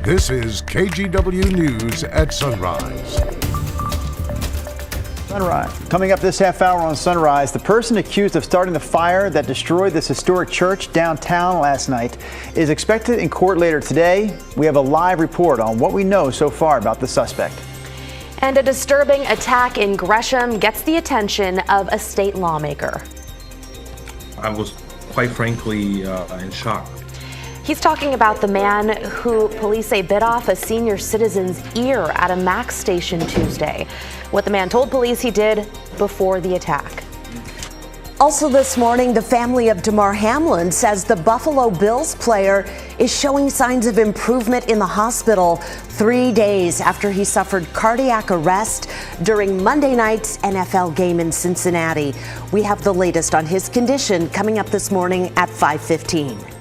This is KGW News at Sunrise. Sunrise. Coming up this half hour on Sunrise, the person accused of starting the fire that destroyed this historic church downtown last night is expected in court later today. We have a live report on what we know so far about the suspect. And a disturbing attack in Gresham gets the attention of a state lawmaker. I was quite frankly in shock. He's talking about the man who police say bit off a senior citizen's ear at a Max station Tuesday. What the man told police he did before the attack. Also this morning, the family of DeMar Hamlin says the Buffalo Bills player is showing signs of improvement in the hospital 3 days after he suffered cardiac arrest during Monday night's NFL game in Cincinnati. We have the latest on his condition coming up this morning at 5:15.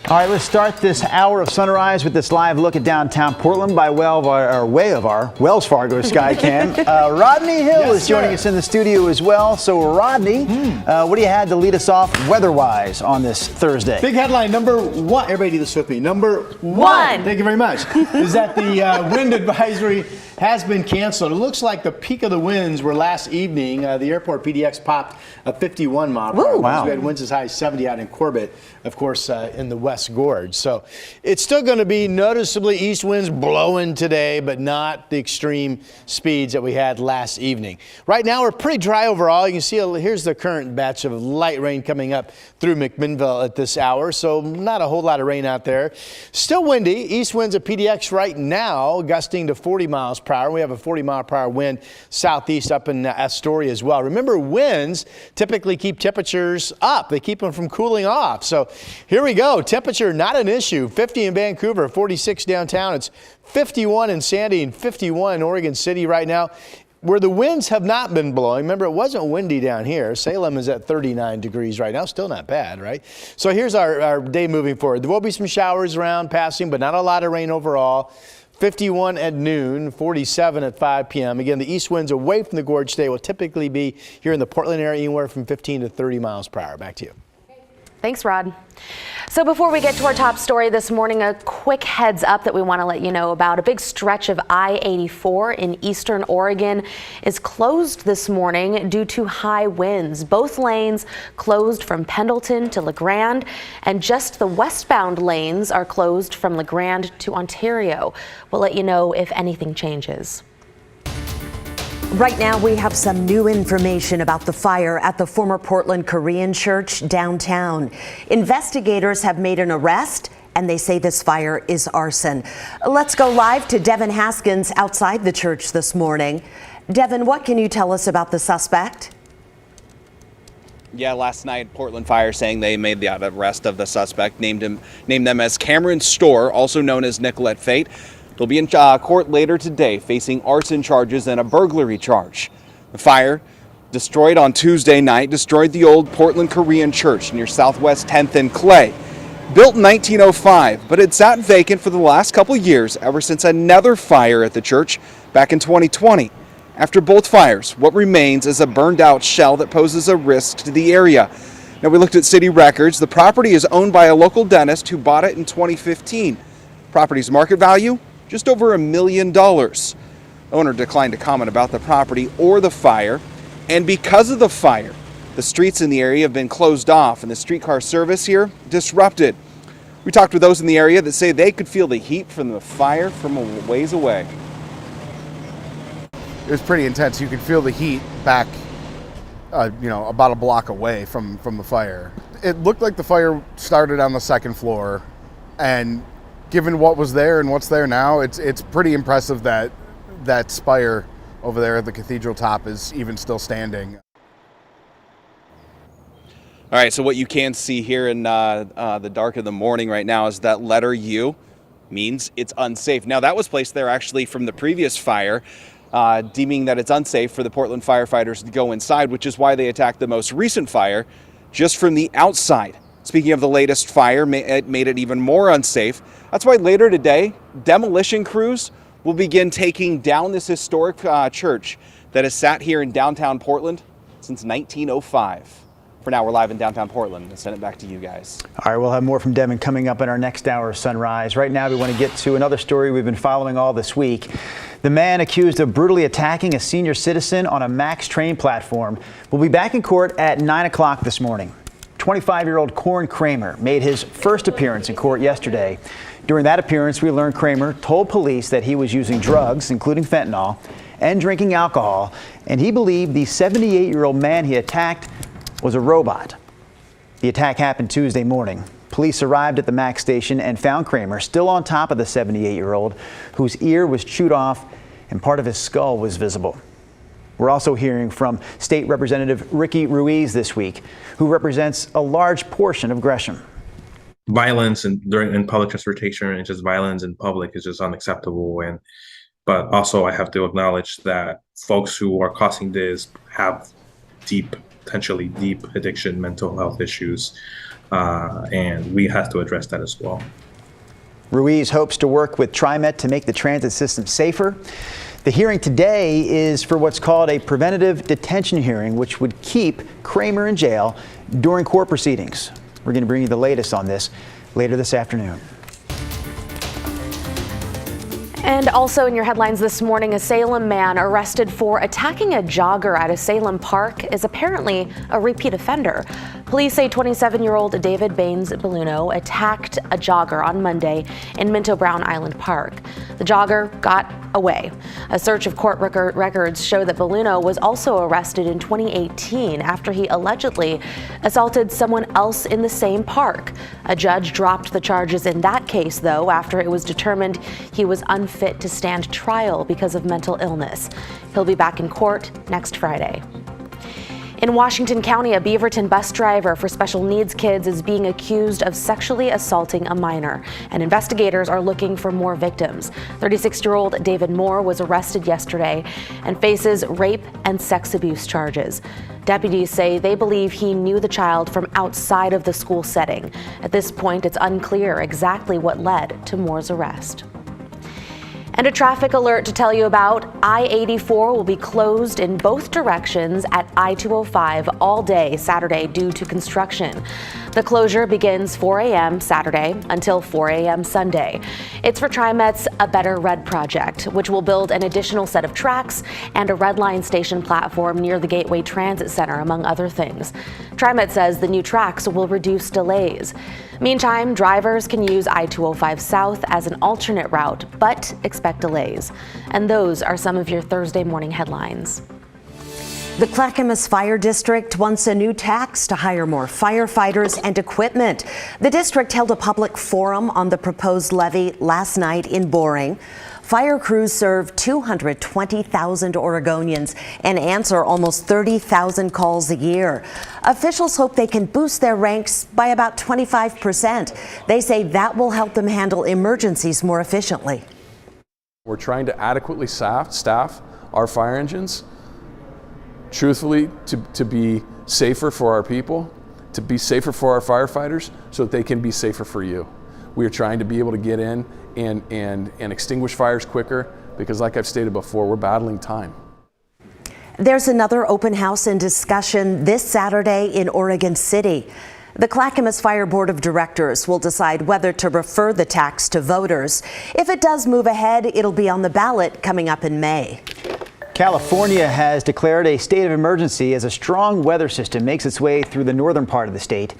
All right, let's start this hour of Sunrise with this live look at downtown Portland by way of our Wells Fargo Skycam. Rodney Hill is joining us in the studio as well. So, Rodney, what do you have to lead us off weather-wise on this Thursday? Big headline number one. Everybody do this with me. Number one. Thank you very much. Is that the wind advisory has been canceled. It looks like the peak of the winds were last evening. The airport PDX popped a 51 mile per hour. Wow. We had winds as high as 70 out in Corbett, of course, in the West Gorge. So it's still going to be noticeably east winds blowing today, but not the extreme speeds that we had last evening. Right now, we're pretty dry overall. You can see here's the current batch of light rain coming up through McMinnville at this hour. So not a whole lot of rain out there. Still windy. East winds at PDX right now, gusting to 40 miles per hour. We have a 40 mile per hour wind southeast up in Astoria as well. Remember, winds typically keep temperatures up. They keep them from cooling off. So here we go. Temperature not an issue. 50 in Vancouver, 46 downtown. It's 51 in Sandy and 51 in Oregon City right now. Where the winds have not been blowing, remember it wasn't windy down here. Salem is at 39 degrees right now, still not bad, right? So here's our day moving forward. There will be some showers around passing, but not a lot of rain overall. 51 at noon, 47 at 5 p.m. Again, the east winds away from the gorge today will typically be here in the Portland area anywhere from 15 to 30 miles per hour. Back to you. Thanks, Rod. So before we get to our top story this morning, a quick heads up that we want to let you know about. A big stretch of I-84 in eastern Oregon is closed this morning due to high winds. Both lanes closed from Pendleton to LeGrand, and just the westbound lanes are closed from LeGrand to Ontario. We'll let you know if anything changes. Right now, we have some new information about the fire at the former Portland Korean church downtown. Investigators have made an arrest, and they say this fire is arson. Let's go live to Devin Haskins outside the church this morning. Devin, what can you tell us about the suspect? Yeah, last night, Portland Fire saying they made the arrest of the suspect, named them as Cameron Storr, also known as Nicolette Fate. They'll be in court later today facing arson charges and a burglary charge. The fire, destroyed on Tuesday night, destroyed the old Portland Korean church near Southwest 10th and Clay. Built in 1905, but it sat vacant for the last couple years ever since another fire at the church back in 2020. After both fires, what remains is a burned out shell that poses a risk to the area. Now, we looked at city records. The property is owned by a local dentist who bought it in 2015. Property's market value? Just over $1 million. The owner declined to comment about the property or the fire. And because of the fire, the streets in the area have been closed off and the streetcar service here disrupted. We talked with those in the area that say they could feel the heat from the fire from a ways away. It was pretty intense. You could feel the heat back, about a block away from the fire. It looked like the fire started on the second floor, and given what was there and what's there now, it's pretty impressive that that spire over there at the cathedral top is even still standing. All right, so what you can see here in the dark of the morning right now is that letter U means it's unsafe. Now, that was placed there actually from the previous fire, deeming that it's unsafe for the Portland firefighters to go inside, which is why they attacked the most recent fire just from the outside. Speaking of the latest fire, it made it even more unsafe. That's why later today, demolition crews will begin taking down this historic church that has sat here in downtown Portland since 1905. For now, we're live in downtown Portland. I'll send it back to you guys. All right, we'll have more from Devin coming up in our next hour of Sunrise. Right now, we want to get to another story we've been following all this week. The man accused of brutally attacking a senior citizen on a MAX train platform will be back in court at 9 o'clock this morning. 25-year-old Corn Kramer made his first appearance in court yesterday. During that appearance, we learned Kramer told police that he was using drugs, including fentanyl, and drinking alcohol, and he believed the 78-year-old man he attacked was a robot. The attack happened Tuesday morning. Police arrived at the MAX station and found Kramer still on top of the 78-year-old, whose ear was chewed off and part of his skull was visible. We're also hearing from State Representative Ricky Ruiz this week, who represents a large portion of Gresham. Violence in public transportation and just violence in public is just unacceptable. But also I have to acknowledge that folks who are causing this have potentially deep addiction, mental health issues, and we have to address that as well. Ruiz hopes to work with TriMet to make the transit system safer. The hearing today is for what's called a preventative detention hearing, which would keep Kramer in jail during court proceedings. We're going to bring you the latest on this later this afternoon. And also in your headlines this morning, a Salem man arrested for attacking a jogger at a Salem park is apparently a repeat offender. Police say 27-year-old David Baines Belluno attacked a jogger on Monday in Minto Brown Island Park. The jogger got away. A search of court records show that Belluno was also arrested in 2018 after he allegedly assaulted someone else in the same park. A judge dropped the charges in that case, though, after it was determined he was unfit to stand trial because of mental illness. He'll be back in court next Friday. In Washington County, a Beaverton bus driver for special needs kids is being accused of sexually assaulting a minor, and investigators are looking for more victims. 36-year-old David Moore was arrested yesterday and faces rape and sex abuse charges. Deputies say they believe he knew the child from outside of the school setting. At this point, it's unclear exactly what led to Moore's arrest. And a traffic alert to tell you about. I-84 will be closed in both directions at I-205 all day Saturday due to construction. The closure begins 4 a.m. Saturday until 4 a.m. Sunday. It's for TriMet's A Better Red project, which will build an additional set of tracks and a red line station platform near the Gateway Transit Center, among other things. TriMet says the new tracks will reduce delays. Meantime, drivers can use I-205 South as an alternate route, but expect delays. And those are some of your Thursday morning headlines. The Clackamas Fire District wants a new tax to hire more firefighters and equipment. The district held a public forum on the proposed levy last night in Boring. Fire crews serve 220,000 Oregonians and answer almost 30,000 calls a year. Officials hope they can boost their ranks by about 25%. They say that will help them handle emergencies more efficiently. We're trying to adequately staff our fire engines, truthfully, to be safer for our people, to be safer for our firefighters, so that they can be safer for you. We are trying to be able to get in and extinguish fires quicker because, like I've stated before, we're battling time. There's another open house in discussion this Saturday in Oregon City. The Clackamas Fire Board of Directors will decide whether to refer the tax to voters. If it does move ahead, it'll be on the ballot coming up in May. California has declared a state of emergency as a strong weather system makes its way through the northern part of the state.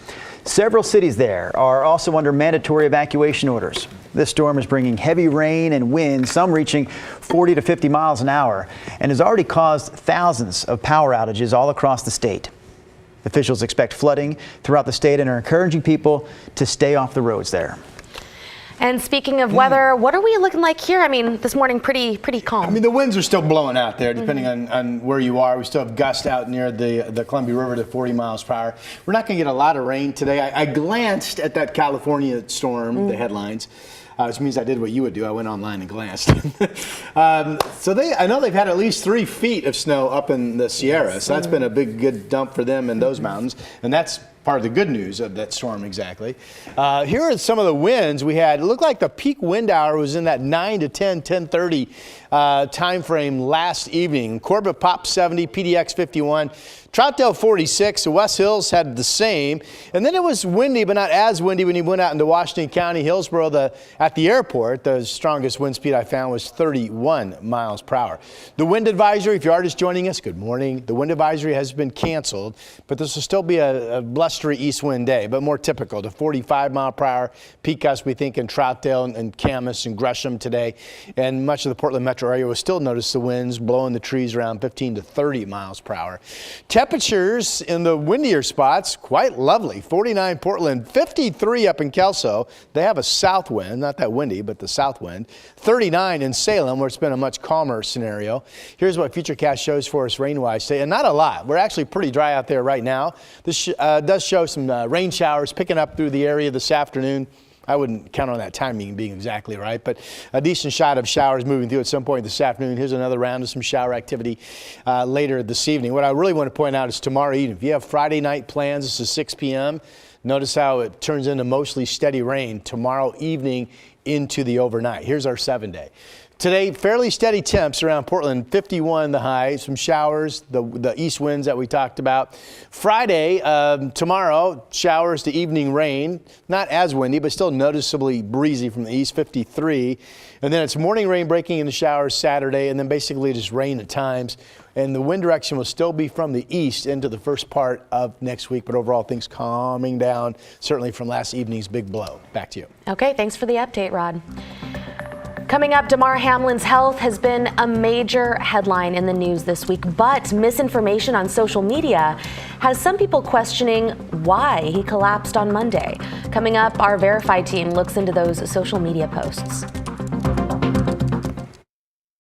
Several cities there are also under mandatory evacuation orders. This storm is bringing heavy rain and wind, some reaching 40 to 50 miles an hour, and has already caused thousands of power outages all across the state. Officials expect flooding throughout the state and are encouraging people to stay off the roads there. And speaking of weather, what are we looking like here? I mean, this morning pretty calm. I mean, the winds are still blowing out there, depending on where you are. We still have gusts out near the Columbia River to 40 miles per hour. We're not going to get a lot of rain today. I glanced at that California storm, the headlines. Which means I did what you would do. I went online and glanced. I know they've had at least 3 feet of snow up in the Sierra. So that's been a good dump for them in those mountains. And that's part of the good news of that storm, exactly. Here are some of the winds we had. It looked like the peak wind hour was in that 9 to 10:30 time frame last evening. Corbett popped 70, PDX 51. Troutdale 46, the West Hills had the same. And then it was windy, but not as windy when you went out into Washington County. Hillsboro, at the airport, the strongest wind speed I found was 31 miles per hour. The wind advisory, if you are just joining us, good morning. The wind advisory has been canceled, but this will still be a blustery east wind day, but more typical to 45 mile per hour. Peak gusts, we think, in Troutdale and Camas and Gresham today. And much of the Portland metro area will still notice the winds blowing the trees around 15 to 30 miles per hour. Temperatures in the windier spots, quite lovely. 49 Portland, 53 up in Kelso. They have a south wind, not that windy, but the south wind. 39 in Salem, where it's been a much calmer scenario. Here's what Futurecast shows for us rain-wise today, and not a lot. We're actually pretty dry out there right now. This does show some rain showers picking up through the area this afternoon. I wouldn't count on that timing being exactly right, but a decent shot of showers moving through at some point this afternoon. Here's another round of some shower activity later this evening. What I really want to point out is tomorrow evening. If you have Friday night plans, this is 6 p.m. Notice how it turns into mostly steady rain tomorrow evening into the overnight. Here's our 7-day. Today, fairly steady temps around Portland, 51 the high, some showers, the east winds that we talked about. Friday, tomorrow, showers to evening rain, not as windy, but still noticeably breezy from the east, 53. And then it's morning rain breaking into showers Saturday, and then basically just rain at times. And the wind direction will still be from the east into the first part of next week, but overall things calming down, certainly from last evening's big blow. Back to you. Okay, thanks for the update, Rod. Coming up, Damar Hamlin's health has been a major headline in the news this week, but misinformation on social media has some people questioning why he collapsed on Monday. Coming up, our Verified team looks into those social media posts.